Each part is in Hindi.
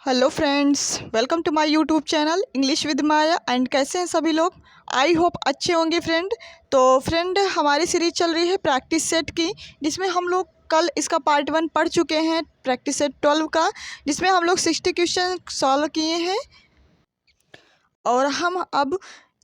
Hello friends, welcome to my YouTube channel English with Maya. And कैसे हैं सभी लोग? आई होप अच्छे होंगे फ्रेंड। तो फ्रेंड, हमारी सीरीज चल रही है प्रैक्टिस सेट की, जिसमें हम लोग कल इसका पार्ट 1 पढ़ चुके हैं, प्रैक्टिस सेट 12 का, जिसमें हम लोग 60 क्वेश्चन सॉल्व किए हैं। और हम अब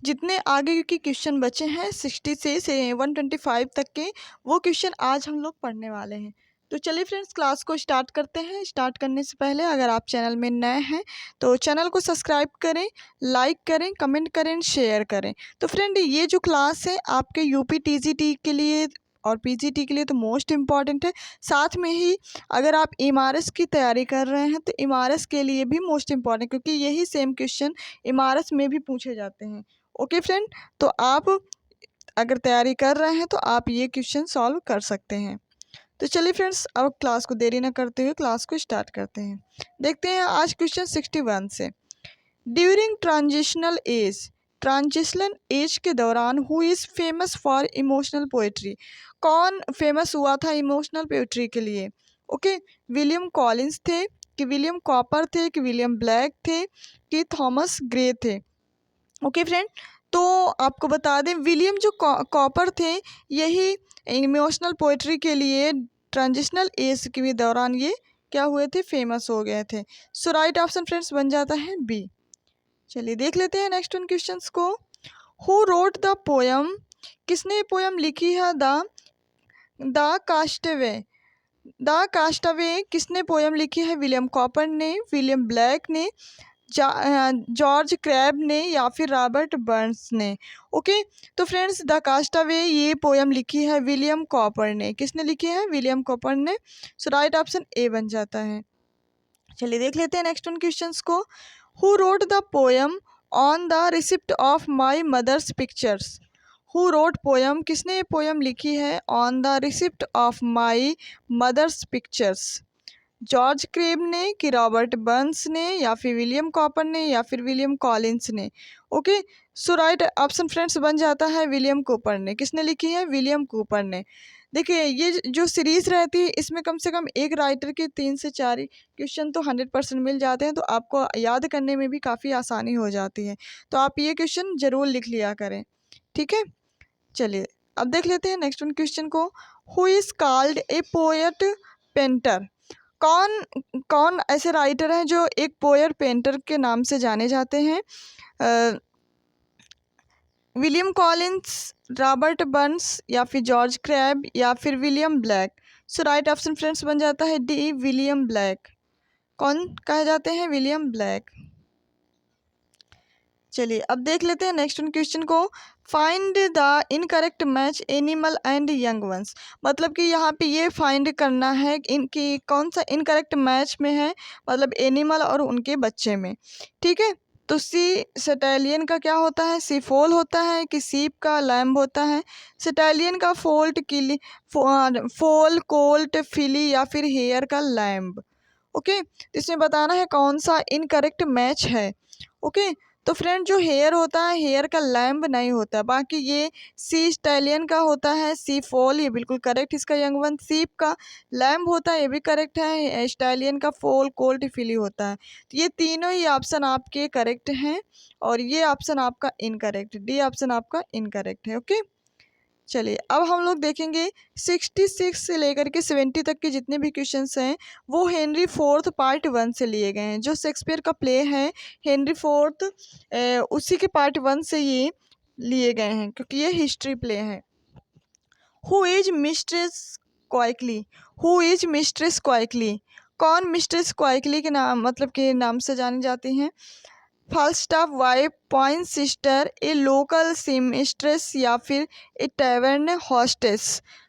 जितने आगे के क्वेश्चन बचे हैं 60 से 125 तक के, वो क्वेश्चन आज हम लोग पढ़ने वाले हैं। तो चलिए फ्रेंड्स, क्लास को स्टार्ट करते हैं। स्टार्ट करने से पहले अगर आप चैनल में नए हैं तो चैनल को सब्सक्राइब करें, लाइक करें, कमेंट करें, शेयर करें। तो फ्रेंड, ये जो क्लास है आपके यूपी टीजीटी के लिए और पीजीटी के लिए तो मोस्ट इम्पॉर्टेंट है। साथ में ही अगर आप एमआरएस की तैयारी कर रहे हैं तो एमआरएस के लिए भी मोस्ट इम्पॉर्टेंट, क्योंकि यही सेम क्वेश्चन एमआरएस में भी पूछे जाते हैं। ओके फ्रेंड, तो आप अगर तैयारी कर रहे हैं तो आप ये क्वेश्चन सॉल्व कर सकते हैं। तो चलिए फ्रेंड्स, अब क्लास को देरी न करते हुए क्लास को स्टार्ट करते हैं। देखते हैं आज क्वेश्चन 61 से। ड्यूरिंग ट्रांजिशनल एज के दौरान who is famous for emotional poetry? कौन फेमस हुआ था इमोशनल पोएट्री के लिए? ओके, विलियम कॉलिंस थे, कि विलियम कॉपर थे, कि विलियम ब्लैक थे, कि थॉमस ग्रे थे? ओके फ्रेंड, तो आपको बता दें, विलियम जो कॉपर थे, यही इमोशनल पोएट्री के लिए ट्रांजिशनल एज के दौरान ये क्या हुए थे, फेमस हो गए थे। सो राइट ऑप्शन फ्रेंड्स बन जाता है बी। चलिए देख लेते हैं नेक्स्ट वन क्वेश्चंस को। Who wrote the poem? किसने पोयम लिखी है? The castaway. द कास्टवे किसने पोयम लिखी है? विलियम कॉपर ने, विलियम ब्लैक ने, जॉर्ज क्रैब ने, या फिर रॉबर्ट बर्न्स ने? ओके, तो फ्रेंड्स, द कास्टवे ये पोयम लिखी है विलियम कॉपर ने। किसने लिखी है? विलियम कॉपर ने। सो राइट ऑप्शन ए बन जाता है। चलिए देख लेते हैं नेक्स्ट वन क्वेश्चंस को। Who wrote the poem on the receipt of my mother's pictures? Who wrote poem, किसने ये पोयम लिखी है on the receipt of my mother's pictures? George Crabbe ने, कि रॉबर्ट बर्न्स ने, या फिर विलियम कॉपर ने, या फिर विलियम कॉलिंस ने? Okay, so right option friends बन जाता है विलियम कूपर ने। किसने लिखी है? विलियम कूपर ने। देखिए, ये जो सीरीज़ रहती है इसमें कम से कम एक राइटर के 3 से 4 क्वेश्चन तो 100% मिल जाते हैं, तो आपको याद करने में भी काफ़ी आसानी हो जाती है। तो आप ये क्वेश्चन ज़रूर लिख लिया करें, ठीक है। चलिए अब देख लेते हैं नेक्स्ट वन क्वेश्चन को। Who is called a poet painter? कौन कौन ऐसे राइटर हैं जो एक पोएट पेंटर के नाम से जाने जाते हैं? विलियम कॉलिंस, रॉबर्ट बर्न्स, या फिर जॉर्ज क्रैब, या फिर विलियम ब्लैक? सो राइट ऑप्शन फ्रेंड्स बन जाता है डी, विलियम ब्लैक। कौन कहे जाते हैं? William black. चलिए अब देख लेते हैं नेक्स्ट वन क्वेश्चन को। Find the incorrect match animal and young ones. मतलब कि यहाँ पे ये फाइंड करना है इनकी कौन सा इनकरेक्ट मैच में है, मतलब एनिमल और उनके बच्चे में, ठीक है। तो सी स्टैलियन का क्या होता है? सी फोल होता है, कि सीप का लैम्ब होता है? स्टैलियन का फोल्ट, किली फोल, कोल्ट, फिली, या फिर हेयर का लैम्ब? ओके, इसमें बताना है कौन सा इनकरेक्ट मैच है। ओके, तो फ्रेंड, जो हेयर होता है, हेयर का लैम्ब नहीं होता, बाकी ये सी स्टैलियन का होता है, सी फोल, ये बिल्कुल करेक्ट इसका यंग वन। सीप का लैम्ब होता है, ये भी करेक्ट है। स्टैलियन का फोल, कोल्ट, फिली होता है। तो ये तीनों ही ऑप्शन आपके करेक्ट हैं, और ये ऑप्शन आपका इनकरेक्ट, डी ऑप्शन आपका इनकरेक्ट है। ओके, चलिए अब हम लोग देखेंगे 66 से लेकर के 70 तक के जितने भी क्वेश्चंस हैं वो हेनरी फोर्थ पार्ट 1 से लिए गए हैं। जो शेक्सपियर का प्ले है हेनरी फोर्थ, उसी के पार्ट 1 से ये लिए गए हैं, क्योंकि ये हिस्ट्री प्ले है। Who is Mistress Quickly? Who is Mistress Quickly? कौन मिस्ट्रेस क्वाइकली के नाम, मतलब के नाम से जानी जाती हैं? Falstaff wife, Poins sister, a local seamstress, या फिर a tavern hostess?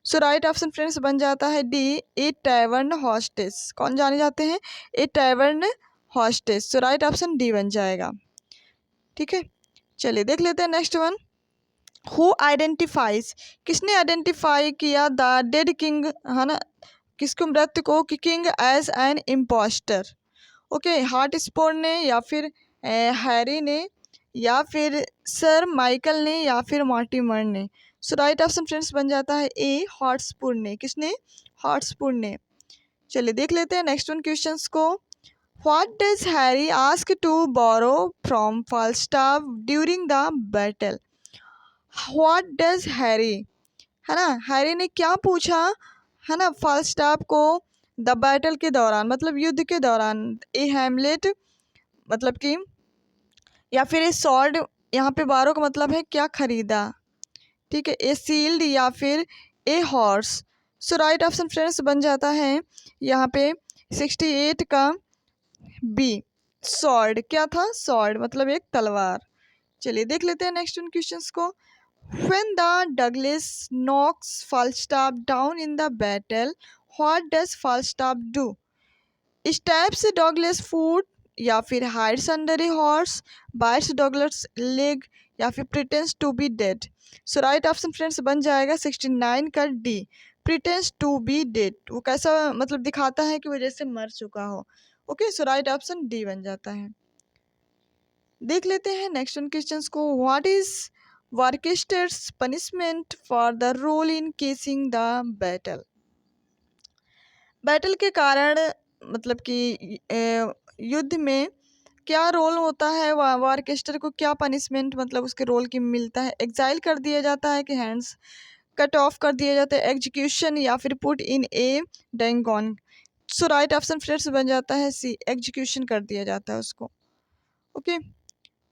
So right option friends बन जाता है डी, ए टैवर्न हॉस्टेस। कौन जाने जाते हैं? A tavern hostess. So right option D बन जाएगा, ठीक है। चलिए देख लेते हैं नेक्स्ट वन। Who identifies? किसने आइडेंटिफाई किया द डेड किंग, है ना, किसको, मृत्यु को, कि king as an impostor? Okay, Hotspur ने, या फिर हैरी ने, या फिर सर माइकल ने, या फिर मॉर्टिमर ने? सो राइट ऑप्शन फ्रेंड्स बन जाता है ए, हॉटस्पूर ने। किसने? हॉटस्पूर ने। चलिए देख लेते हैं नेक्स्ट वन क्वेश्चंस को। What does Harry ask to borrow from Falstaff during the battle. What does Harry, है ना, हैरी ने क्या पूछा, है ना, फाल्स्टाफ को द बैटल के दौरान, मतलब युद्ध के दौरान। ए हैमलेट मतलब कि, या फिर ए सॉर्ड, यहाँ पे बारो का मतलब है क्या खरीदा, ठीक है। ए सील्ड या फिर a horse. So right option friends बन जाता है यहाँ पे 68 का बी, सॉर्ड। क्या था, सॉर्ड मतलब एक तलवार। चलिए देख लेते हैं नेक्स्ट उन क्वेश्चंस को। When the Douglas knocks Falstaff down in the battle, what does Falstaff do? Stabs Douglas foot, या फिर hides under a horse, bites Douglas leg, या फिर pretends to be dead। So right option friends बन जाएगा 69 का D, pretends to be dead। वो कैसा मतलब दिखाता है कि वो जैसे मर चुका हो। Okay, so right option D बन जाता है। देख लेते हैं नेक्स्ट उन क्वेश्चंस को। What is Worcester's punishment for the role in causing the battle. Battle के कारण मतलब कि युद्ध में क्या रोल होता है, वार्केस्टर को क्या पनिशमेंट मतलब उसके रोल की मिलता है। एग्जाइल कर दिया जाता है कि हैंड्स कट ऑफ कर दिया जाता है, एग्जीक्यूशन, या फिर put in a dungeon. So right option friends बन जाता है सी, एग्जीक्यूशन कर दिया जाता है उसको। ओके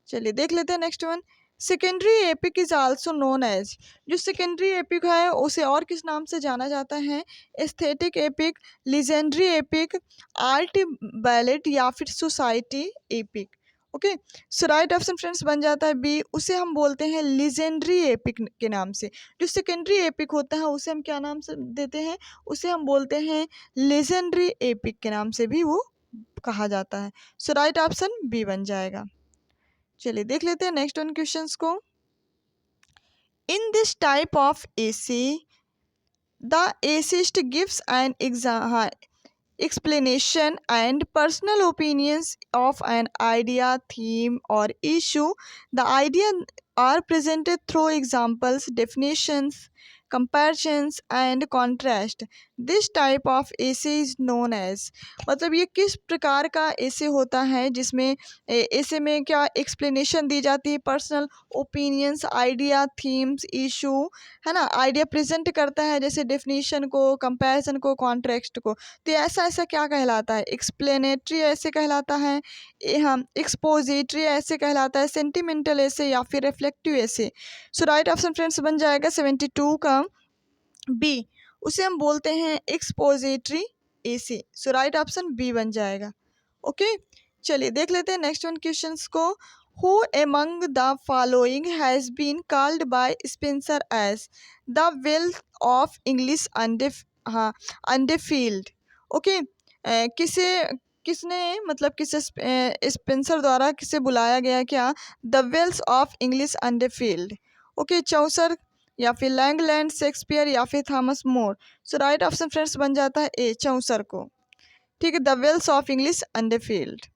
चलिए देख लेते हैं next one. Secondary epic is also known as, जो सेकेंडरी एपिक है उसे और किस नाम से जाना जाता है। Aesthetic epic, legendary epic, art ballad, या फिर society epic. Okay so right option friends बन जाता है बी, उसे हम बोलते हैं लीजेंडरी एपिक के नाम से। जो सेकेंडरी एपिक होता है उसे हम क्या नाम से देते हैं, उसे हम बोलते हैं लीजेंडरी एपिक के नाम से भी वो कहा जाता है। सो राइट ऑप्शन बी बन जाएगा। चलिए देख लेते हैं नेक्स्ट वन क्वेश्चंस को। In this type of essay the assist gives an explanation and personal opinions of an idea, theme, or issue. The idea are presented through examples, definitions, comparisons, and contrast. This type of essay is known as, मतलब ये किस प्रकार का essay होता है जिसमें essay में क्या explanation दी जाती है, personal opinions, idea, themes, issue, है ना, आइडिया प्रेजेंट करता है जैसे डेफिनेशन को, कंपैरिजन को, कॉन्ट्रेक्स्ट को। तो ऐसा ऐसा क्या कहलाता है, एक्सप्लेनेटरी ऐसे कहलाता है, हम एक्सपोजिटरी ऐसे कहलाता है, सेंटिमेंटल ऐसे, या फिर रिफ्लेक्टिव ऐसे। सो राइट ऑप्शन फ्रेंड्स बन जाएगा 72 का बी, उसे हम बोलते हैं एक्सपोजिटरी ऐसे। सो राइट ऑप्शन बी बन जाएगा। ओके चलिए देख लेते हैं नेक्स्ट वन क्वेश्चंस को। Who among the following has been called by Spencer as the wealth of English unfulfilled? Okay किसे किसने मतलब किसे स्पेंसर द्वारा किसे बुलाया गया क्या, the wealth of English unfulfilled. Okay Chaucer, या फिर लैंगलैंड, शेक्सपियर, या फिर Thomas More. So right option friends बन जाता है ए, चौसर को। ठीक है, the wealth of English unfulfilled.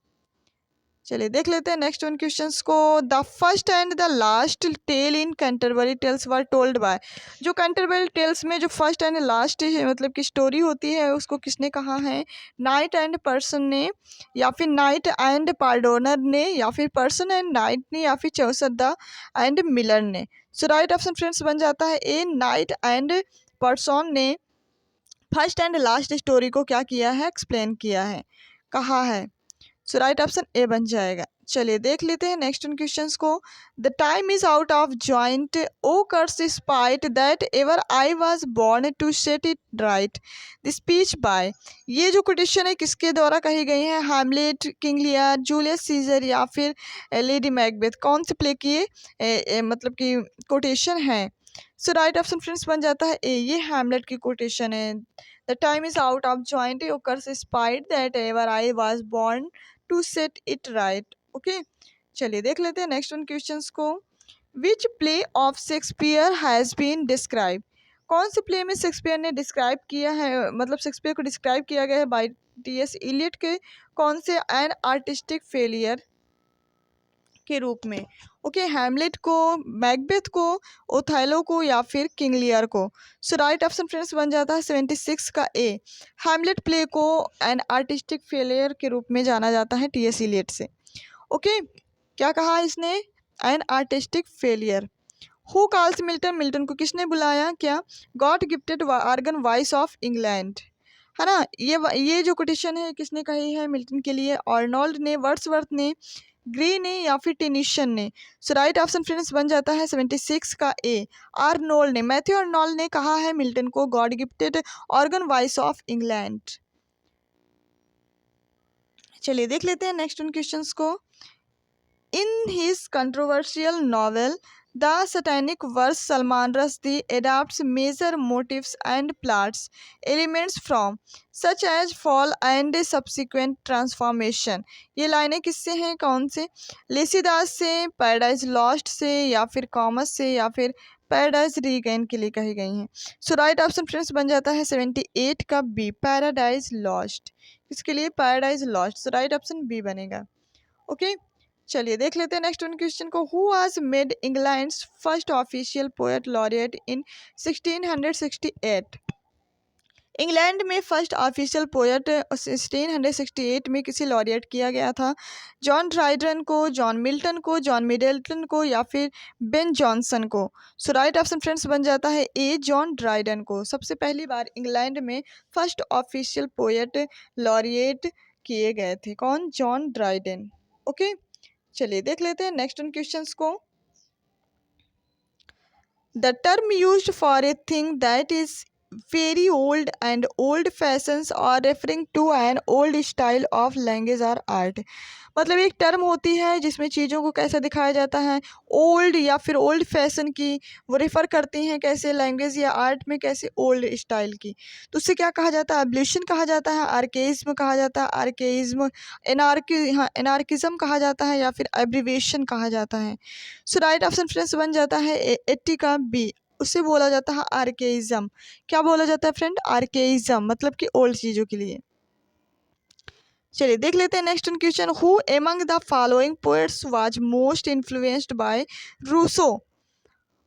चलिए देख लेते हैं नेक्स्ट वन क्वेश्चंस को। The first and the last tale in Canterbury Tales were told by, जो कैंटरबरी टेल्स में जो फर्स्ट एंड लास्ट मतलब की स्टोरी होती है उसको किसने कहा है, नाइट एंड पर्सन ने, या फिर नाइट एंड पार्डोनर ने, या फिर पर्सन एंड नाइट ने, या फिर चौसदा एंड मिलर ने। सो राइट ऑप्शन फ्रेंड्स बन जाता है ए, नाइट एंड पर्सन ने फर्स्ट एंड लास्ट स्टोरी को क्या किया है, एक्सप्लेन किया है, कहा है। सो राइट ऑप्शन ए बन जाएगा। चलिए देख लेते हैं नेक्स्ट उन क्वेश्चंस को। The time is out of joint, O curse spite that ever I was born to set it right, the speech by. ये जो कोटेशन है किसके द्वारा कही गई है, Hamlet, King Lear, Julius Caesar, या फिर लेडी मैकबेथ। कौन से प्ले की मतलब कि कोटेशन है। सो राइट ऑप्शन फ्रेंड्स बन जाता है ए, ये हैमलेट की कोटेशन है। The time is out of joint, O curse spite that ever I was born to set it right. Okay चलिए देख लेते हैं नेक्स्ट वन क्वेश्चंस को। Which play of Shakespeare has been describe, कौन से प्ले में शेक्सपियर ने डिस्क्राइब किया है, मतलब शेक्सपियर को डिस्क्राइब किया गया है बाय टी एस इलियट के कौन से एन आर्टिस्टिक फेलियर के रूप में। ओके, हैमलेट को, मैकबेथ को, ओथेलो को या फिर किंग लियर को। सो राइट ऑप्शन फ्रेंड्स बन जाता है 76 का ए। हैमलेट प्ले को एन आर्टिस्टिक फेलियर के रूप में जाना जाता है टीएस इलियट से। ओके, क्या कहा इसने, an artistic failure. Who calls Milton, Milton को किसने बुलाया, क्या, God gifted organ voice of England, है ना। ये जो कोटेशन है किसने कही है मिल्टन के लिए, आर्नोल्ड ने, वर्ड्सवर्थ ने, ग्रे ने या फिर टेनिशन ने। सो राइट ऑप्शन फ्रेंड्स बन जाता है 76 का ए, आर्नोल्ड ने। मैथ्यू आर्नोल्ड ने कहा है मिल्टन को God gifted organ voice of England. चलिए देख लेते हैं नेक्स्ट उन क्वेश्चंस को। In his controversial novel, The Satanic Verse, Salman Rushdie adapts major motifs and plots elements from, such as fall and subsequent transformation। ये लाइनें किससे हैं, कौन से, लेसीदास से, पैराडाइज लॉस्ट से या फिर कॉमस से या फिर पैराडाइज रीगेन के लिए कही गई हैं। सो राइट ऑप्शन फ्रेंड्स बन जाता है 78 का बी, पैराडाइज लॉस्ट। इसके लिए पैराडाइज लॉस्ट, सो राइट ऑप्शन बी बनेगा। ओके, चलिए देख लेते हैं नेक्स्ट वन क्वेश्चन को। Who was made England's first official poet laureate in 1668। England में फर्स्ट ऑफिशियल पोएट 1668 में किसी लॉरिएट किया गया था। जॉन ड्राइडन को, जॉन मिल्टन को, जॉन मिडल्टन को या फिर बेन जॉनसन को। सो राइट ऑप्शन फ्रेंड्स बन जाता है ए, जॉन ड्राइडन को। सबसे पहली बार इंग्लैंड में फर्स्ट ऑफिशियल पोएट लॉरिएट किए गए थे, कौन, जॉन ड्राइडन। ओके, चलिए देख लेते हैं नेक्स्ट उन क्वेश्चंस को। The term used for a thing that is very old and old fashions और referring to an old style of language और आर्ट। मतलब एक टर्म होती है जिसमें चीज़ों को कैसे दिखाया जाता है, ओल्ड या फिर ओल्ड फैशन की, वो रेफ़र करती हैं कैसे, लैंग्वेज या आर्ट में कैसे, ओल्ड स्टाइल की। तो उससे क्या कहा जाता है, एब्ल्यूशन कहा जाता है, आर्केइज्म कहा जाता है, आर्केइज्म, एनार्किज्म कहा जाता है या फिर एब्रीविएशन कहा जाता है। सो राइट ऑप्शन फ्रेंड्स बन जाता है 80 का बी, उससे बोला जाता है आर्केइज्म। क्या बोला जाता है फ्रेंड, आर्केइज्म, मतलब कि ओल्ड चीज़ों के लिए। चलिए देख लेते हैं next question. Who among the following poets was most influenced by Rousseau.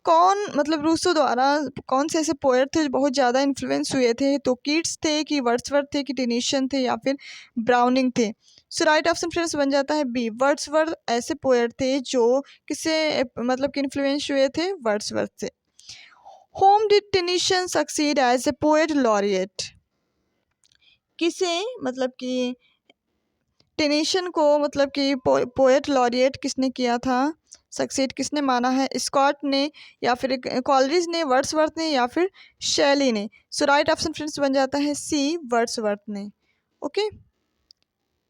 कौन, मतलब रूसो द्वारा कौन से ऐसे पोएट थे जो बहुत ज़्यादा इन्फ्लुएंस हुए थे, तो कीट्स थे कि वर्ड्सवर्थ थे कि टेनिशन थे या फिर ब्राउनिंग थे। सो राइट ऑप्शन फ्रेंड्स बन जाता है बी, वर्ड्सवर्थ ऐसे पोएट थे जो किससे मतलब कि इन्फ्लुएंस हुए थे, वर्ड्सवर्थ से। Whom did Tennyson succeed as a poet laureate. किसे, मतलब कि टेनिशन को मतलब कि पोएट लॉरिएट किसने किया था, सक्सेड किसने माना है, स्कॉट ने या फिर कॉलरिज ने, वर्ड्सवर्थ ने या फिर शैली ने। सो राइट ऑप्शन फ्रेंड्स बन जाता है सी, वर्ड्सवर्थ ने। ओके,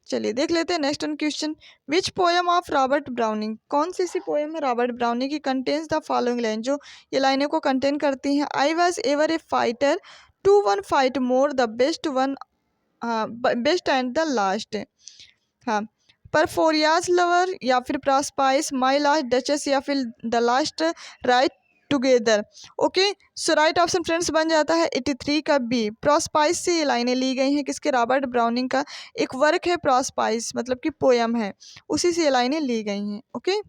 चलिए देख लेते हैं next one question. Which poem of Robert Browning, कौन सी ऐसी पोएम है रॉबर्ट ब्राउनिंग की कंटेन्स द फॉलोइंग लाइन, जो ये लाइनें को कंटेन करती हैं। I was ever a fighter, to one fight more, the best one, best and the last. हाँ, पर फोरियाज लवर या फिर प्रॉस्पाइस, माई लास्ट डचेस या फिर the last right together. Okay, so right option friends बन जाता है 83 का बी, प्रॉस्पाइस से ये लाइनें ली गई हैं किसके, रॉबर्ट ब्राउनिंग का एक वर्क है प्रॉस्पाइस, मतलब कि पोयम है, उसी से ये लाइनें ली गई हैं। ओके,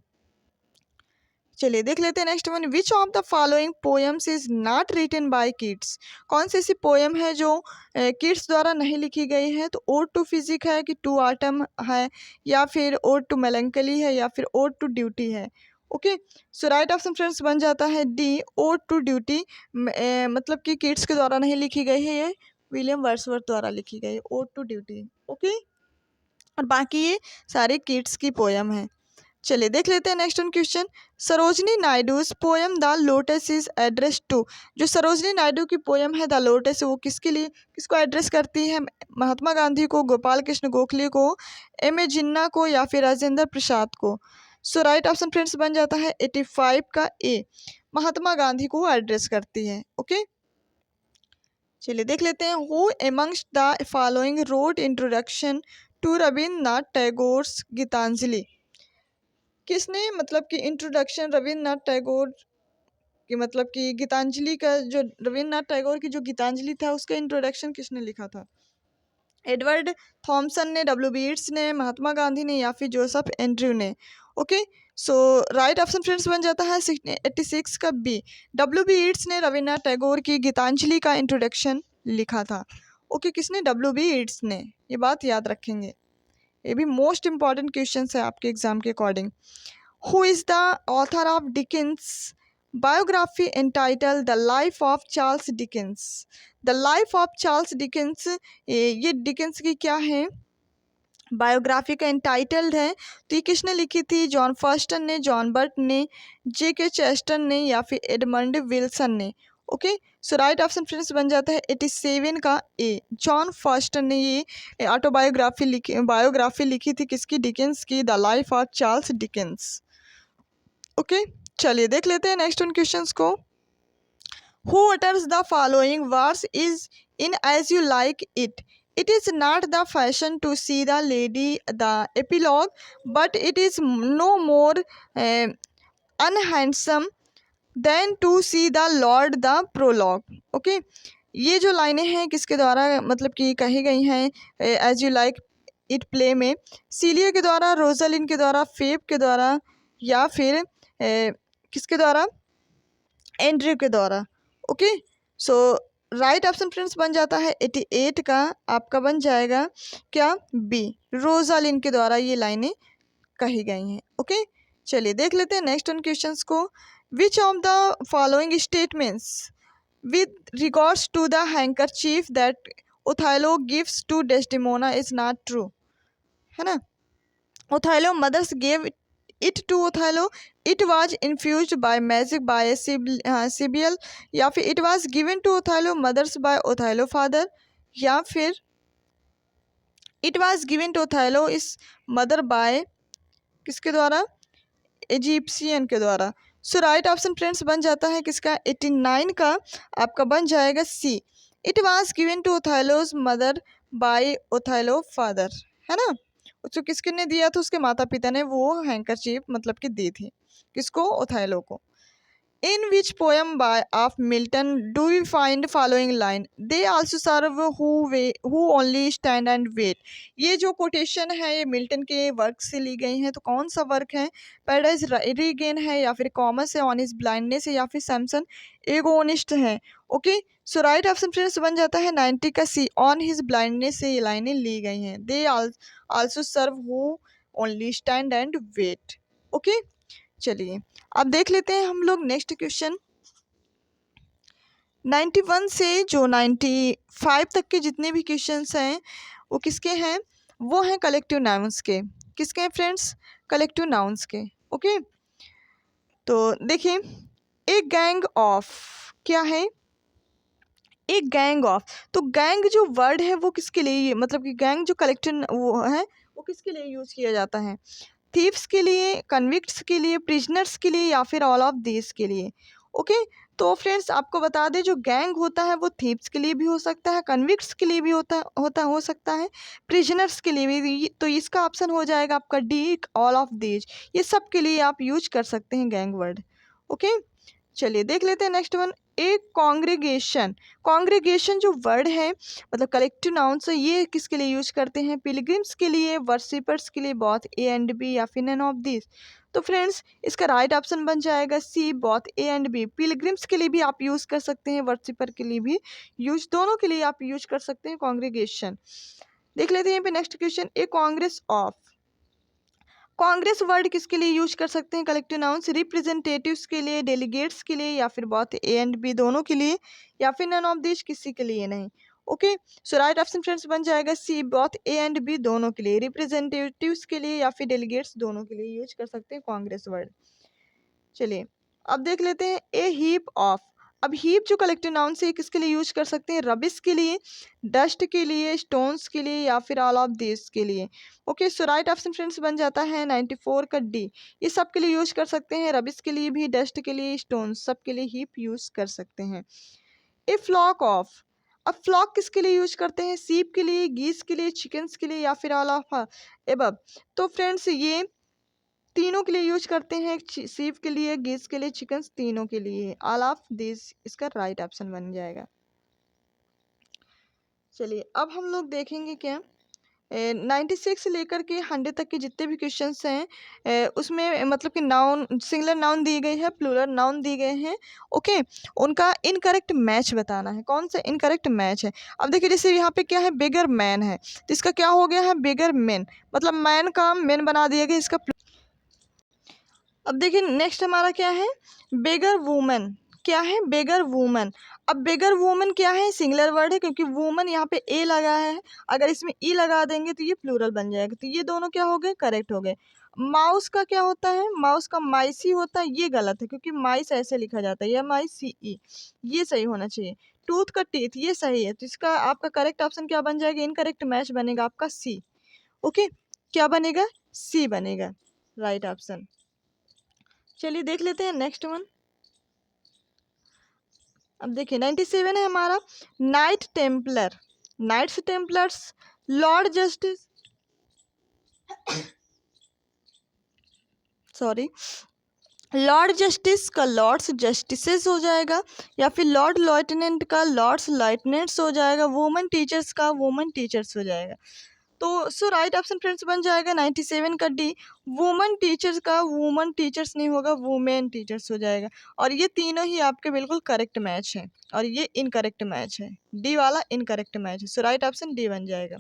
चलिए देख लेते हैं next one. Which of the following poems is not written by Keats. कौन सी ऐसी पोएम है जो किड्स द्वारा नहीं लिखी गई है, तो ओड टू फिजिक है कि टू आटम है या फिर ओड टू मेलंकली है या फिर ओड टू ड्यूटी है। Okay, so right option friends बन जाता है डी, ओड टू ड्यूटी। मतलब कि किड्स के द्वारा नहीं लिखी गई है, ये विलियम वर्ड्सवर्थ द्वारा लिखी गई, ओड टू ड्यूटी। ओके, और बाकी ये सारे किड्स की पोएम है। चलिए देख लेते हैं next one question. Sarojini Naidu's poem the lotus is address to. जो सरोजनी नायडू की पोएम है द लोटस, वो किसके लिए, किसको एड्रेस करती है, महात्मा गांधी को, गोपाल कृष्ण गोखले को, एम ए जिन्ना को या फिर राजेंद्र प्रसाद को। सो राइट ऑप्शन फ्रेंड्स बन जाता है 85 का ए, महात्मा गांधी को एड्रेस करती है। ओके, चलिए देख लेते हैं। Who amongst the following wrote introduction to Rabindranath Tagore's Gitanjali. किसने मतलब कि इंट्रोडक्शन रविन्द्रनाथ टैगोर की, मतलब कि गीतांजलि का, जो रविन्द्रनाथ टैगोर की जो गीतांजलि था उसका इंट्रोडक्शन किसने लिखा था। एडवर्ड थॉमसन ने, डब्ल्यू बी येट्स ने, महात्मा गांधी ने या फिर जोसेफ एंड्रयू ने। Okay, so right option friends बन जाता है 86 का बी। डब्ल्यू बी येट्स ने रविन्द्रनाथ टैगोर की गीतांजलि का इंट्रोडक्शन लिखा था। ओके, किसने? डब्ल्यू बी येट्स ने। ये बात याद रखेंगे, ये भी मोस्ट इंपॉर्टेंट क्वेश्चन है आपके एग्जाम के according. Who is the author of Dickens biography entitled the life of Charles Dickens? The life of Charles Dickens, ये डिकेंस की क्या है? बायोग्राफी का एंटाइटल्ड है। तो ये किसने लिखी थी? जॉन फर्स्टन ने, जॉन बर्ट ने, जे के चेस्टन ने या फिर एडमंड विल्सन ने। Okay, so right option friends बन जाता है 87 का ए। जॉन फर्स्टन ने ये बायोग्राफी लिखी थी किसकी? डिकेंस की, the life of Charles Dickens. Okay, चलिए देख लेते हैं नेक्स्ट उन क्वेश्चंस को। Who utters the following verse is in As You Like It? It is not the fashion to see the lady the epilogue, but it is no more uh, unhandsome than to see the Lord the prologue. Okay, ये जो लाइनें हैं किसके द्वारा मतलब कि कही गई हैं as you like it play में? सीलिया के द्वारा, रोजालिन के द्वारा, फेब के द्वारा या फिर किसके द्वारा? एंड्रयू के द्वारा। Okay, so right option friends बन जाता है 88 का, आपका बन जाएगा क्या? बी, रोजालिन के द्वारा ये लाइनें कही गई हैं। ओके, चलिए देख लेते हैं नेक्स्ट उन क्वेश्चंस को। Which of the following statements with regards to the handkerchief that Othello gives to Desdemona is not true? है ना, Othello mother's gave it to Othello, it was infused by magic by sibyl, या फिर it was given to Othello mother's by Othello father, या फिर it was given to Othello's mother by किसके द्वारा? इजिप्शियन के द्वारा। सो राइट ऑप्शन फ्रेंड्स बन जाता है किसका? 89 का, आपका बन जाएगा C. It was given to Othello's mother by Othello father, है ना। उसको किसके ने दिया था? उसके माता पिता ने वो हैंकरचीफ मतलब कि दी थी किसको? ओथेलो को। In which poem by of Milton do we find following line? They also serve who only stand and wait. ये जो कोटेशन है ये मिल्टन के वर्क से ली गई हैं, तो कौन सा वर्क है? पैराडाइज रीगेन है या फिर कॉमस है ऑन हिज ब्लाइंडनेस है या फिर सैमसन एगोनिस्ट है। Okay, so right option friends बन जाता है 90 का सी, ऑन हिज ब्लाइंडनेस से ये लाइनें ली गई हैं। They also serve who only stand and wait. Okay, चलिए अब देख लेते हैं हम लोग नेक्स्ट क्वेश्चन। 91 से जो 95 तक के जितने भी क्वेश्चंस हैं वो किसके हैं? वो हैं कलेक्टिव नाउन्स के। किसके हैं फ्रेंड्स? कलेक्टिव नाउन्स के। ओके, तो देखिए, एक गैंग ऑफ क्या है? एक गैंग ऑफ, तो गैंग जो वर्ड है वो किसके लिए, मतलब कि गैंग जो कलेक्टिव वो है वो किसके लिए यूज किया जाता है? थीव्स के लिए, कन्विक्ट्स के लिए, प्रिजनर्स के लिए या फिर ऑल ऑफ दिस के लिए। ओके, तो फ्रेंड्स आपको बता दें जो गैंग होता है वो थीव्स के लिए भी हो सकता है, कन्विक्ट्स के लिए भी हो सकता है, प्रिजनर्स के लिए भी। तो इसका ऑप्शन हो जाएगा आपका डी, ऑल ऑफ दिस। ये सब के लिए आप यूज कर सकते हैं गैंग वर्ड। ओके, चलिए देख लेते हैं नेक्स्ट वन। एक कॉन्ग्रीगेशन, कॉन्ग्रीगेशन जो वर्ड है मतलब कलेक्टिव नाउन से, ये किसके लिए यूज करते हैं? पिलग्रिम्स के लिए, वर्शिपर्स के लिए, बोथ ए एंड बी या फिर नन ऑफ दिस। तो फ्रेंड्स इसका राइट ऑप्शन बन जाएगा C, both A and B. Pilgrims के लिए भी आप यूज कर सकते हैं, वर्शिपर के लिए भी यूज, दोनों के लिए आप यूज कर सकते हैं कॉन्ग्रीगेशन। देख लेते हैं यहाँ पे next question. A Congress of, Congress word किसके लिए यूज कर सकते हैं? कलेक्टिव नाउन्स, रिप्रेजेंटेटिव्स के लिए, डेलीगेट्स के लिए या फिर बहुत ए एंड बी दोनों के लिए या फिर नन ऑफ दिस किसी के लिए नहीं। Okay, so right option friends बन जाएगा सी, बहुत ए एंड बी दोनों के लिए, रिप्रेजेंटेटिव्स के लिए या फिर डेलीगेट्स दोनों के लिए यूज कर सकते हैं कांग्रेस वर्ड। चलिए अब देख लेते हैं ए हीप ऑफ। अब हीप जो कलेक्टिव नाउन से किसके लिए यूज कर सकते हैं? रबिश के लिए, डस्ट के लिए, स्टोन्स के लिए या फिर ऑल ऑफ दिस के लिए। Okay, so right option friends बन जाता है 94 का डी। ये सब के लिए यूज कर सकते हैं, रबिश के लिए भी, डस्ट के लिए, स्टोन्स सब के लिए हीप यूज कर सकते हैं। ए फ्लॉक ऑफ, अब फ्लॉक किसके लिए यूज करते हैं? सीप के लिए, गीस के लिए, चिकन्स के लिए या फिर ऑल ऑफ एबव। तो फ्रेंड्स ये तीनों के लिए यूज करते हैं, सीप के लिए, गीस के लिए, चिकन्स तीनों के लिए, ऑल ऑफ दिस इसका राइट ऑप्शन बन जाएगा। चलिए अब हम लोग देखेंगे क्या 96 से लेकर के 100 तक के जितने भी क्वेश्चंस हैं उसमें मतलब कि नाउन सिंगुलर नाउन दी गई है, प्लूरल नाउन दिए गए हैं। ओके, उनका इनकरेक्ट मैच बताना है। कौन सा इनकरेक्ट मैच है? अब देखिए जैसे यहाँ पे क्या है, बिगर मैन है तो इसका क्या हो गया है, बिगर मैन, मतलब मैन का मैन बना दिया गया इसका। अब देखिए नेक्स्ट हमारा क्या है, बेगर वूमन। क्या है, बेगर वूमन। अब बेगर वूमन क्या है, सिंगुलर वर्ड है क्योंकि वूमन यहाँ पे ए लगा है, अगर इसमें ई लगा देंगे तो ये प्लूरल बन जाएगा, तो ये दोनों क्या हो गए, करेक्ट हो गए। माउस का क्या होता है, माउस का माइसी होता है, ये गलत है क्योंकि माइस ऐसे लिखा जाता है, MICE, ये सही होना चाहिए। टूथ का टीथ, ये सही है, तो इसका आपका करेक्ट ऑप्शन क्या बन जाएगा, इनकरेक्ट मैच बनेगा आपका सी। ओके, क्या बनेगा, सी बनेगा राइट ऑप्शन। चलिए देख लेते हैं नेक्स्ट वन। अब देखिए 97 है हमारा, knight templar. Knights templars, lord justice, sorry, lord justice का लॉर्ड्स जस्टिसेस हो जाएगा, या फिर लॉर्ड लेफ्टिनेंट का लॉर्ड्स लेफ्टिनेंट्स हो जाएगा, वुमेन टीचर्स का वुमेन टीचर्स हो जाएगा। तो सो राइट ऑप्शन फ्रेंड्स बन जाएगा 97 का डी, वुमन टीचर्स का वुमन टीचर्स नहीं होगा, वुमेन टीचर्स हो जाएगा। और ये तीनों ही आपके बिल्कुल करेक्ट मैच है और ये इनकरेक्ट मैच है, डी वाला इनकरेक्ट मैच है, सो राइट ऑप्शन डी बन जाएगा।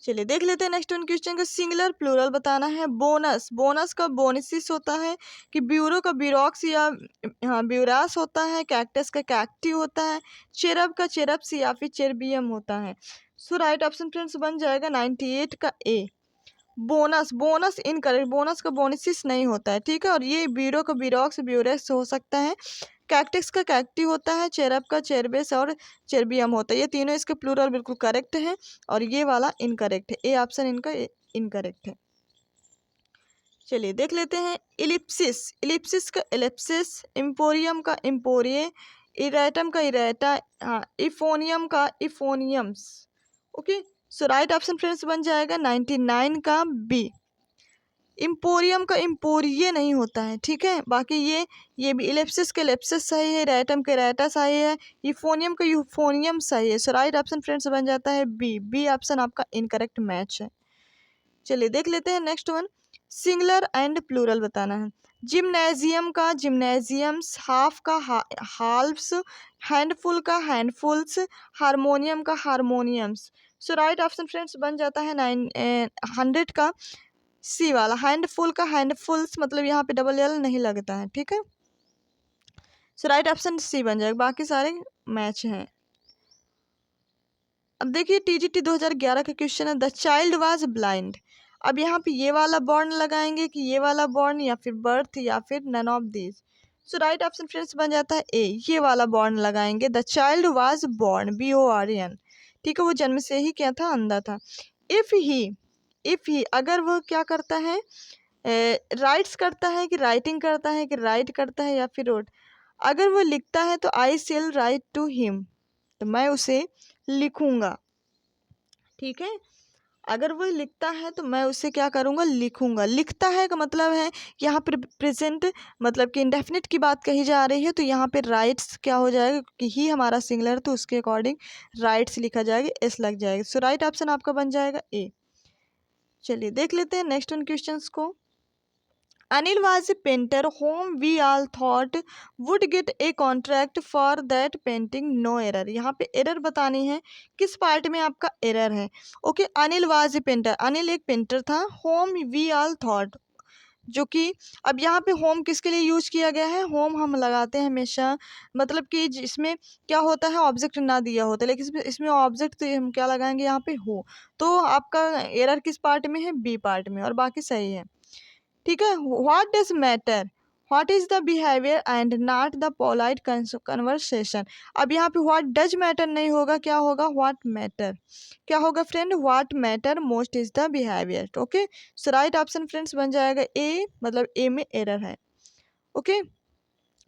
चलिए देख लेते हैं नेक्स्ट वन क्वेश्चन का, सिंगुलर प्लूरल बताना है। बोनस, बोनस का बोनिसिस होता है, कि ब्यूरो का ब्यूरोक्स या हाँ ब्यूरास होता है, कैक्टस का कैक्टी होता है, चेरब का चेरप्स या फिर चेरबियम होता है। सो राइट ऑप्शन फ्रेंड्स बन जाएगा 98 का ए, बोनस। बोनस इनकरेक्ट, बोनस का बोनिसिस नहीं होता है, ठीक है। और ये ब्यूरो का ब्यूरोक्स ब्यूरेक्स हो सकता है, कैक्टिक्स का कैक्टी होता है, चेरब का चेरबेस और चेरबियम होता है, ये तीनों इसके प्लूरल बिल्कुल करेक्ट हैं और ये वाला इनकरेक्ट है, ए ऑप्शन इनका इनकरेक्ट है। चलिए देख लेते हैं, इलिप्सिस, इलिप्सिस का इलिप्सिस, इम्पोरियम का इम्पोरिये, इरेटम का इरेटा, हाँ इफोनियम का इफोनियम्स। Okay, so right option friends बन जाएगा 99 का बी, इम्पोरियम का इम्पोरिये नहीं होता है, ठीक है। बाकी ये भी इलेप्सिस के इलेप्सिस सही है, रेटम के रेटा सही है, यूफोनियम का यूफोनियम सही है, सो राइट ऑप्शन फ्रेंड्स बन जाता है बी, बी ऑप्शन आपका इनकरेक्ट मैच है। चलिए देख लेते हैं next one, singular and plural बताना है। जिम्नेजियम का जिम्नेजियम्स, हाफ का हाल्फ्स, हैंडफुल का हैंडफुल्स, हारमोनियम का हारमोनियम्स। सो राइट ऑप्शन फ्रेंड्स बन जाता है 100 का सी वाला, हैंडफुल का हैंडफुल्स, मतलब यहाँ पे डबल एल नहीं लगता है, ठीक है। सो राइट ऑप्शन सी बन जाएगा, बाकी सारे मैच हैं। अब देखिए TGT 2011 का क्वेश्चन है, द चाइल्ड वाज ब्लाइंड। अब यहाँ पे ये वाला बॉर्न लगाएंगे कि ये वाला बॉर्न, या फिर बर्थ, या फिर none of this. So right option friends बन जाता है ए, ये वाला बॉर्न लगाएंगे, the child was born, BORN, ठीक है, वो जन्म से ही क्या था, अंधा था। इफ़ ही अगर वह क्या करता है, राइट्स करता है कि राइटिंग करता है कि राइट करता है या फिर रोट, अगर वो लिखता है तो I shall write to him, तो मैं उसे लिखूंगा, ठीक है। अगर वो लिखता है तो मैं उसे क्या करूँगा, लिखूंगा। लिखता है का मतलब है यहाँ पर प्रेजेंट, मतलब कि इंडेफिनिट की बात कही जा रही है, तो यहाँ पे राइट्स क्या हो जाएगा, क्योंकि ही हमारा सिंगुलर तो उसके अकॉर्डिंग राइट्स लिखा जाएगा, एस लग जाएगा। सो राइट ऑप्शन आपका बन जाएगा ए। चलिए देख लेते हैं नेक्स्ट वन क्वेश्चंस को। Anil was a painter whom we all thought would get a contract for that painting, no error। यहाँ पे एरर बतानी है, किस पार्ट में आपका एरर है। Okay, Anil was a painter, Anil एक पेंटर था, होम वी ऑल थॉट, जो कि अब यहाँ पे होम किसके लिए यूज किया गया है, होम हम लगाते हैं हमेशा, मतलब कि जिसमें क्या होता है, ऑब्जेक्ट ना दिया होता है, लेकिन इसमें ऑब्जेक्ट तो हम क्या लगाएंगे यहाँ पे हो, तो आपका एरर किस पार्ट में है, बी पार्ट में, और बाकी सही है, ठीक है। What does matter, what is the behaviour and not the polite conversation. अब यहाँ पे व्हाट डज मैटर नहीं होगा, क्या होगा, व्हाट मैटर, क्या होगा friend, what matter most is the behaviour. Okay, so right option friends बन जाएगा ए, मतलब ए में एरर है। ओके,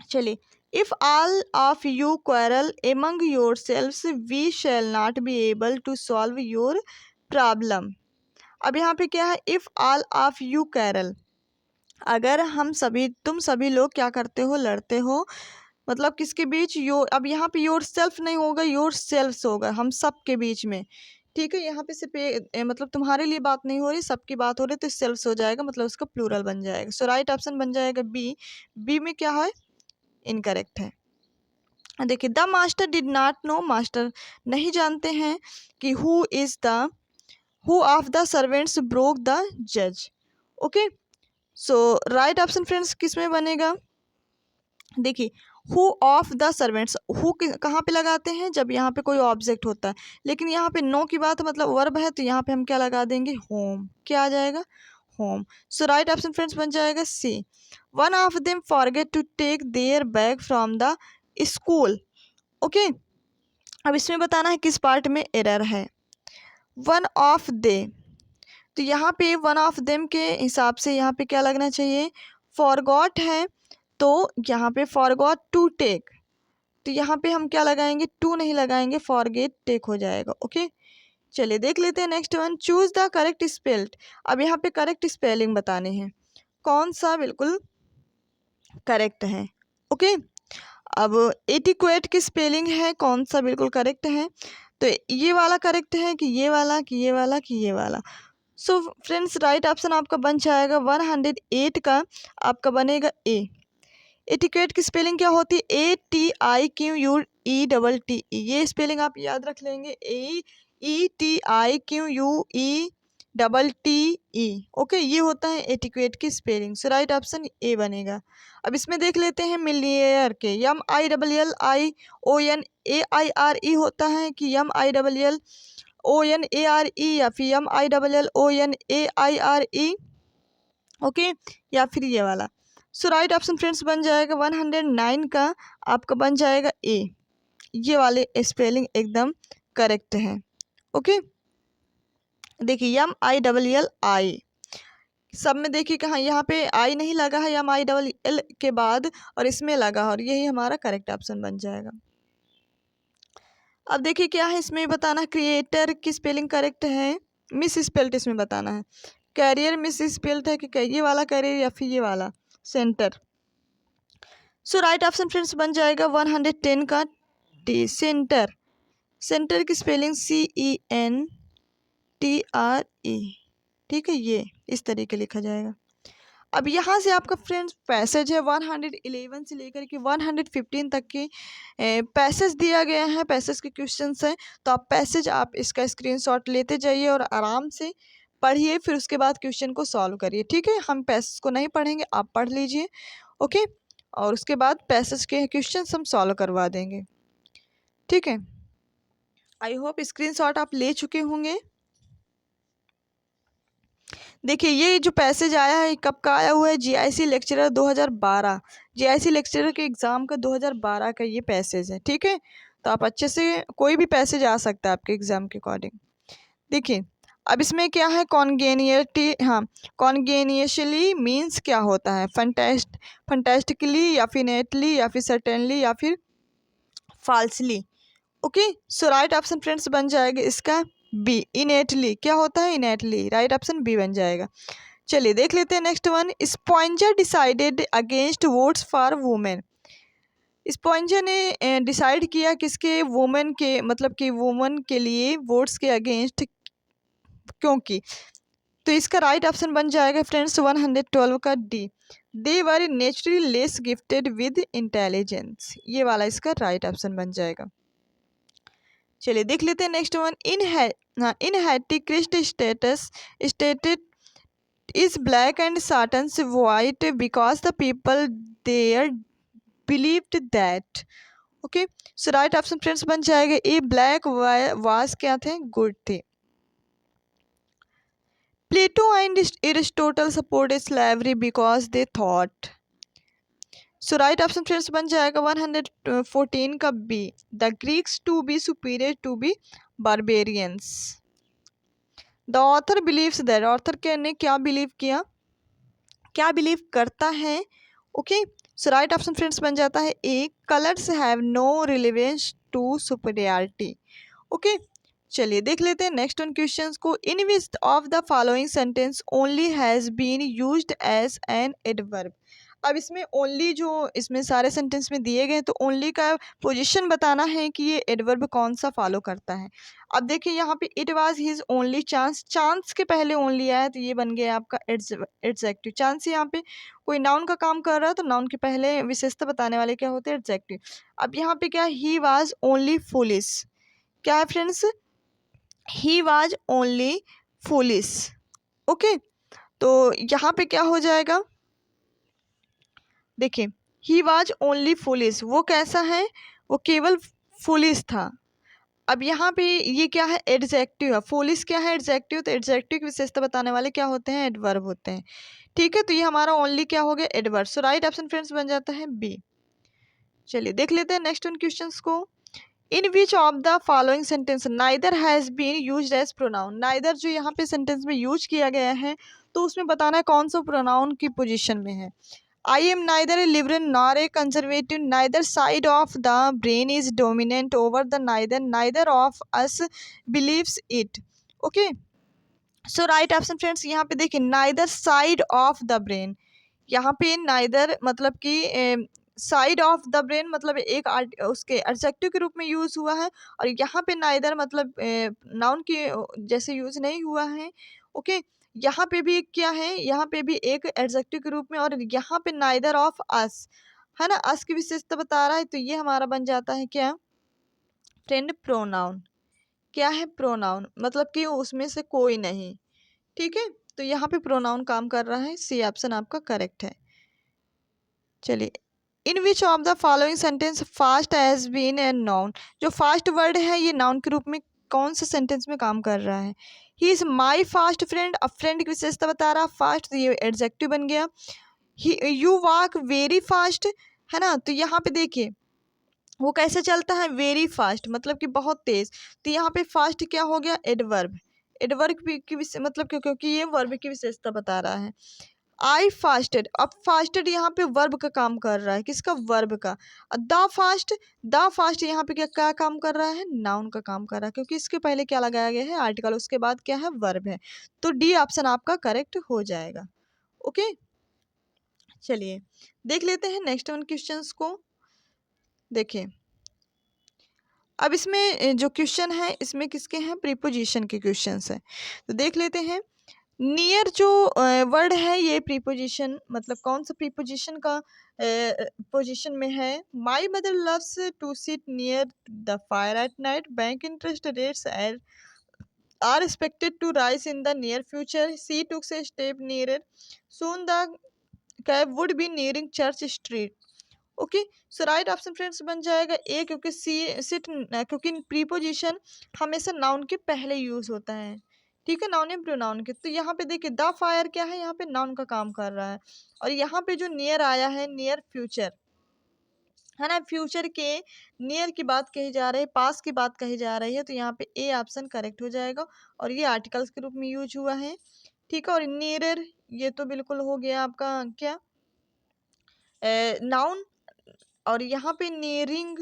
चलिए, if all of you quarrel among yourselves we shall not be able to solve your problem. अब यहाँ पे क्या है, if all of you quarrel, अगर हम सभी तुम सभी लोग क्या करते हो, लड़ते हो, मतलब किसके बीच, योर, अब यहाँ पे योर सेल्फ नहीं होगा, योर सेल्फ्स होगा, हम सब के बीच में। ठीक है, यहाँ पे सिर्फ मतलब तुम्हारे लिए बात नहीं हो रही, सबकी बात हो रही, तो सेल्फ्स हो जाएगा, मतलब उसका प्लूरल बन जाएगा। सो राइट ऑप्शन बन जाएगा बी। बी में क्या है, इनकरेक्ट है। देखिए, the master did not know, master नहीं जानते हैं कि who of the servants broke the जज। Okay, so right option friends किस में बनेगा, देखिए, who of the servants, who कहाँ पे लगाते हैं, जब यहाँ पे कोई ऑब्जेक्ट होता है, लेकिन यहाँ पे नो की बात मतलब वर्ब है, तो यहाँ पे हम क्या लगा देंगे, होम। क्या आ जाएगा, home. So right option friends बन जाएगा C. One of them forget to take their bag from the school. Okay, अब इसमें बताना है किस पार्ट में एरर है। वन ऑफ दे, तो यहाँ पे वन ऑफ देम के हिसाब से यहाँ पे क्या लगना चाहिए, फॉरगॉट है, तो यहाँ पे फॉरगॉट टू टेक, तो यहाँ पे हम क्या लगाएंगे, टू नहीं लगाएंगे, फॉरगेट टेक हो जाएगा। ओके, चलिए देख लेते हैं next one, choose the correct spelled. अब यहाँ पे करेक्ट स्पेलिंग बताने हैं, कौन सा बिल्कुल करेक्ट है। ओके, अब एटिक्वेट की स्पेलिंग है, कौन सा बिल्कुल करेक्ट है, तो ये वाला करेक्ट है कि ये वाला कि ये वाला कि ये वाला। सो फ्रेंड्स राइट ऑप्शन आपका बन जाएगा 108 का आपका बनेगा ए। एटिक्वेट की स्पेलिंग क्या होती है, ATIQUETT, ये स्पेलिंग आप याद रख लेंगे, AETIQUETT। ओके, ये होता है एटिक्वेट की spelling. So right option A बनेगा। अब इसमें देख लेते हैं मिलियनेयर के, MILLIONAIRE होता है कि MILLONARE या फिर MILLONAIRE। ओके, या फिर ये वाला। सो राइट ऑप्शन फ्रेंड्स बन जाएगा 109 का आपका बन जाएगा ए। ये वाले स्पेलिंग एकदम करेक्ट है। ओके, देखिए MILLI, सब में देखिए कहाँ यहाँ पे आई नहीं लगा है, MILL के बाद और इसमें लगा, और यही हमारा करेक्ट ऑप्शन बन जाएगा। अब देखिए क्या है इसमें बताना, क्रिएटर की स्पेलिंग करेक्ट है, मिस स्पेल्ट इसमें बताना है, कैरियर मिस स्पेल्ट है कि ये वाला कैरियर या फिर ये वाला सेंटर। सो राइट ऑप्शन फ्रेंड्स बन जाएगा 110 का टी, सेंटर। सेंटर की स्पेलिंग CENTRE। ठीक है, ये इस तरीके लिखा जाएगा। अब यहाँ से आपका फ्रेंड्स पैसेज है 111 से लेकर के 115 तक के पैसेज दिया गया है, पैसेज के क्वेश्चंस हैं, तो आप पैसेज आप इसका स्क्रीनशॉट लेते जाइए और आराम से पढ़िए, फिर उसके बाद क्वेश्चन को सॉल्व करिए। ठीक है, हम पैसेज को नहीं पढ़ेंगे, आप पढ़ लीजिए। ओके, और उसके बाद पैसेज के क्वेश्चंस हम सॉल्व करवा देंगे। ठीक है, आई होप स्क्रीनशॉट आप ले चुके होंगे। देखिए, ये जो पैसेज आया है कब का आया हुआ है, GIC लेक्चरर 2012, GIC लेक्चरर के एग्ज़ाम का 2012 का ये पैसेज है। ठीक है, तो आप अच्छे से, कोई भी पैसेज आ सकता है आपके एग्ज़ाम के अकॉर्डिंग। देखिए, अब इसमें क्या है, कॉन्गेनियटी, हाँ, कॉन्गेनियसली मीन्स क्या होता है, फंटेस्टिकली या फिर नेटली या फिर सर्टेनली या फिर फाल्सली। Okay, so right option friends बन जाएगा इसका बी, इनेटली। क्या होता है, इनेटली, राइट ऑप्शन बी बन जाएगा। चलिए देख लेते हैं next one, Sponger decided against votes for women. Sponger ने डिसाइड किया किसके, वुमेन के, मतलब कि वुमेन के लिए वोट्स के अगेंस्ट, क्योंकि, तो इसका राइट ऑप्शन बन जाएगा फ्रेंड्स 112 का D, they were naturally less gifted with intelligence. ये वाला इसका राइट ऑप्शन बन जाएगा। चलिए देख लेते हैं next one, in Haiti Christ stated is black and Satan's white because the people there believed that. Okay, so right option friends बन जाएगा ए, ब्लैक वाज क्या थे, गुड थे। Plato and Aristotle supported slavery because they thought. So right option friends बन जाएगा 114 का B, the Greeks to be superior to be barbarians. The author believes that, author ने क्या बिलीव किया, क्या बिलीव करता है। Okay, so right option friends बन जाता है A, colours have no relevance to superiority. Okay, चलिए देख लेते हैं नेक्स्ट वन क्वेश्चंस को, in which of the following sentence only has been used as an adverb. अब इसमें ओनली जो इसमें सारे सेंटेंस में दिए गए तो ओनली का पोजीशन बताना है कि ये एडवर्ब कौन सा फॉलो करता है। अब देखिए यहाँ पे it was his only chance, chance के पहले ओनली आया तो ये बन गया आपका एडजेक्टिव। चांस यहाँ पे कोई नाउन का काम कर रहा है तो नाउन के पहले विशेषता बताने वाले क्या होते हैं, एडजेक्टिव। अब यहाँ पे क्या, ही वाज ओनली फुलिश, क्या है friends, he was only foolish. Okay, तो यहाँ पे क्या हो जाएगा, देखिए ही वाज ओनली फुलिश, वो कैसा है, वो केवल फुलिश था। अब यहाँ पे ये क्या है, एडजेक्टिव है, फुलिश क्या है, एडजेक्टिव। तो एडजेक्टिव की विशेषता बताने वाले क्या होते हैं, एडवर्ब होते हैं। ठीक है, तो ये हमारा ओनली क्या हो गया, एडवर्ब। सो राइट ऑप्शन फ्रेंड्स बन जाता है बी। चलिए देख लेते हैं नेक्स्ट उन क्वेश्चंस को। In which of the following sentence neither has been used as pronoun, neither जो यहाँ पे सेंटेंस में यूज किया गया है तो उसमें बताना है कौन सा प्रोनाउन की पोजीशन में है। I am neither a liberal nor a conservative. Neither side of the brain is dominant over the neither. Neither of us believes it. Okay. So right option friends यहाँ पे देखिए neither side of the brain. यहाँ पे neither मतलब कि साइड ऑफ द ब्रेन मतलब एक उसके एडजेक्टिव के रूप में यूज हुआ है, और यहाँ पे नाइदर मतलब नाउन के जैसे यूज नहीं हुआ है। ओके, यहाँ पे भी क्या है, यहाँ पे भी एक एडजेक्टिव के रूप में, और यहाँ पे नाइदर ऑफ अस है ना, अस की विशेषता बता रहा है, तो ये हमारा बन जाता है क्या फ्रेंड, प्रोनाउन। क्या है, प्रोनाउन, मतलब कि उसमें से कोई नहीं। ठीक है, तो यहाँ पे प्रोनाउन काम कर रहा है, सी ऑप्शन आपका करेक्ट है। चलिए, in which of the following sentence fast has been a noun, जो फास्ट वर्ड है ये नाउन के रूप में कौन से सेंटेंस में काम कर रहा है। He is my fast friend, अब फ्रेंड की विशेषता बता रहा, फास्ट तो ये एडजेक्टिव बन गया। ही यू वॉक वेरी फास्ट है ना, तो यहाँ पे देखिए वो कैसे चलता है, वेरी फास्ट मतलब कि बहुत तेज, तो यहाँ पे फास्ट क्या हो गया, एडवर्ब। एडवर्ब की मतलब क्योंकि ये वर्ब की विशेषता बता रहा है। आई फास्टेड, अब फास्टेड यहाँ पे वर्ब का काम कर रहा है, किसका, वर्ब का। द फास्ट यहाँ पे क्या काम कर रहा है, नाउन का काम कर रहा है, क्योंकि इसके पहले क्या लगाया गया है, आर्टिकल, उसके बाद क्या है, वर्ब है। तो डी ऑप्शन आपका करेक्ट हो जाएगा। ओके, चलिए देख लेते हैं नेक्स्ट वन क्वेश्चंस को। देखिए अब इसमें जो क्वेश्चन है इसमें किसके हैं, प्रीपोजिशन के क्वेश्चंस हैं, तो देख लेते हैं। नियर जो वर्ड है ये प्रीपोजिशन मतलब कौन सा प्रीपोजिशन का पोजीशन में है। My mother loves to sit near the fire at night, bank interest rates are expected to rise in the near future, she took a step nearer, soon the cab would be nearing Church Street. Okay, so right option friends बन जाएगा ए, क्योंकि सी सिट, क्योंकि प्रीपोजिशन हमेशा नाउन के पहले यूज होता है। ठीक है, नाउन या प्रोनाउन के, तो यहाँ पे देखिए द फायर क्या है, यहाँ पे नाउन का काम कर रहा है, और यहाँ पे जो नियर आया है, नियर फ्यूचर है ना, फ्यूचर के नियर की बात कही जा रही है, पास की बात कही जा रही है, तो यहाँ पे ए ऑप्शन करेक्ट हो जाएगा, और ये आर्टिकल्स के रूप में यूज हुआ है। ठीक है, और नियरर ये तो बिल्कुल हो गया आपका क्या, नाउन, और यहाँ पे नियरिंग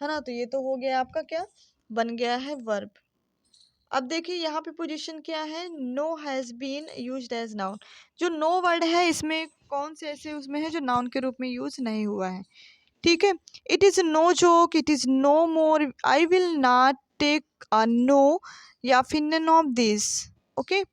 है ना, तो ये तो हो गया आपका क्या, बन गया है वर्ब। अब देखिए यहाँ पे पोजीशन क्या है, no has been used as noun, जो नो वर्ड है इसमें कौन से ऐसे उसमें है जो नाउन के रूप में यूज नहीं हुआ है। ठीक है, it is no joke, it is no more, I will not take a no, या फिर none of this. Okay,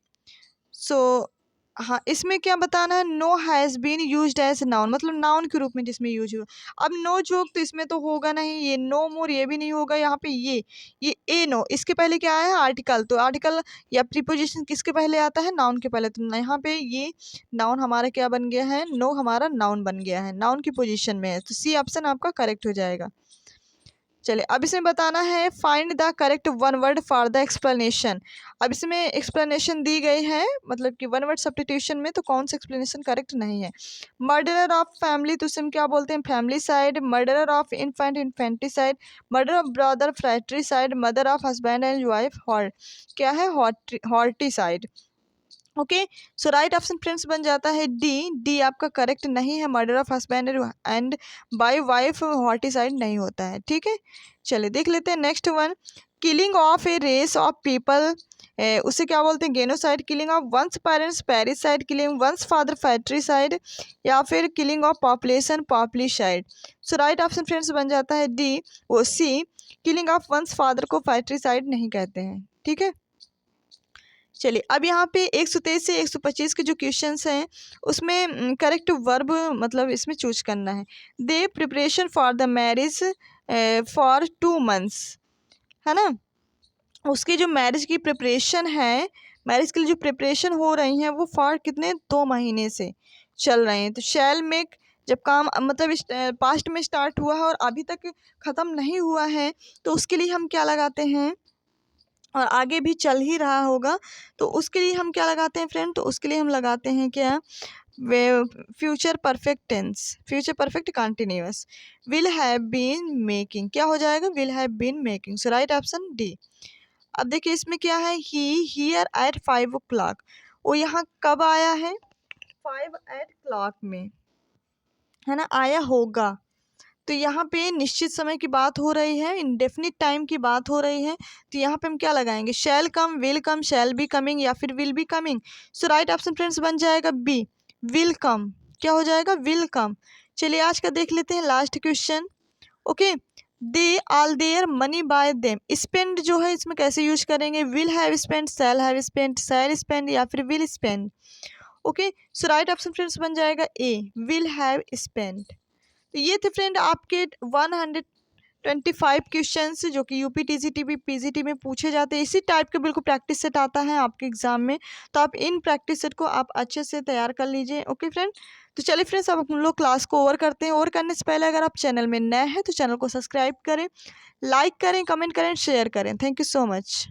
so हाँ, इसमें क्या बताना है, no has been used as noun मतलब नाउन के रूप में जिसमें यूज हुआ। अब नो जोक तो इसमें तो होगा नहीं, ये नो मोर ये भी नहीं होगा, यहाँ पे ये ए नो, इसके पहले क्या है, आर्टिकल, तो आर्टिकल या प्रीपोजिशन किसके पहले आता है, नाउन के पहले, तो यहाँ पे ये नाउन हमारा क्या बन गया है, नो हमारा नाउन बन गया है, नाउन की पोजिशन में है, तो सी ऑप्शन आपका करेक्ट हो जाएगा। चलिए अब इसमें बताना है find the correct one word for the explanation. अब इसमें एक्सप्लेनेशन दी गई है मतलब कि वन वर्ड सब्स्टिट्यूशन में, तो कौन सा एक्सप्लेनेशन करेक्ट नहीं है। मर्डरर ऑफ फैमिली तो इसमें क्या बोलते हैं, familicide, murderer of infant infanticide, murder of brother fratricide, mother of husband and wife हॉर्ट, क्या है, हॉर्टी साइड। Okay, so right option friends बन जाता है डी, डी आपका करेक्ट नहीं है, murder of husband and by wife हॉर्टिसाइड नहीं होता है। ठीक है, चलिए देख लेते हैं next one. Killing of a race of people उसे क्या बोलते हैं, genocide, killing of one's parents parricide, killing one's father patricide, या फिर killing of population populicide. So right option friends बन जाता है डी, वो C, killing of one's father को फैट्रीसाइड नहीं कहते हैं। ठीक है, चलिए अब यहाँ पे 123 से 125 के जो क्वेश्चंस हैं उसमें करेक्ट वर्ब मतलब इसमें चूज करना है। They preparation for the marriage for 2 months, है ना। उसकी जो मैरिज की प्रिपरेशन है, मैरिज के लिए जो प्रिपरेशन हो रही हैं वो फॉर कितने, 2 महीने से चल रहे हैं। तो शैल मेक जब काम मतलब पास्ट में स्टार्ट हुआ है और अभी तक ख़त्म नहीं हुआ है तो उसके लिए हम क्या लगाते हैं, और आगे भी चल ही रहा होगा तो उसके लिए हम क्या लगाते हैं फ्रेंड, तो उसके लिए हम लगाते हैं क्या, वे future perfect tense, future perfect continuous. Will have been making, क्या हो जाएगा, will have been making. So right option D. अब देखिए इसमें क्या है, ही हियर एट 5 o'clock, वो यहाँ कब आया है, 5 o'clock में, है ना, आया होगा। तो यहाँ पे निश्चित समय की बात हो रही है, इंडेफिनिट टाइम की बात हो रही है, तो यहाँ पे हम क्या लगाएंगे, shall come, will come, shall be coming, या फिर will be coming. So right option friends बन जाएगा बी, विल कम। क्या हो जाएगा, विल कम। चलिए आज का देख लेते हैं last question. Okay, they all their money by them, spend जो है इसमें कैसे यूज करेंगे, will have spend, shall spend, या फिर will spend. Okay, so right option friends बन जाएगा ए, विल हैव स्पेंड। तो ये थे फ्रेंड आपके 125 क्वेश्चंस जो कि यूपी टीजीटी पीजीटी में पूछे जाते हैं। इसी टाइप के बिल्कुल प्रैक्टिस सेट आता है आपके एग्जाम में, तो आप इन प्रैक्टिस सेट को आप अच्छे से तैयार कर लीजिए। ओके फ्रेंड, तो चलिए फ्रेंड्स अब हम लोग क्लास को ओवर करते हैं। ओवर करने से पहले अगर आप चैनल में नए हैं तो चैनल को सब्सक्राइब करें, लाइक करें, कमेंट करें, शेयर करें। Thank you so much.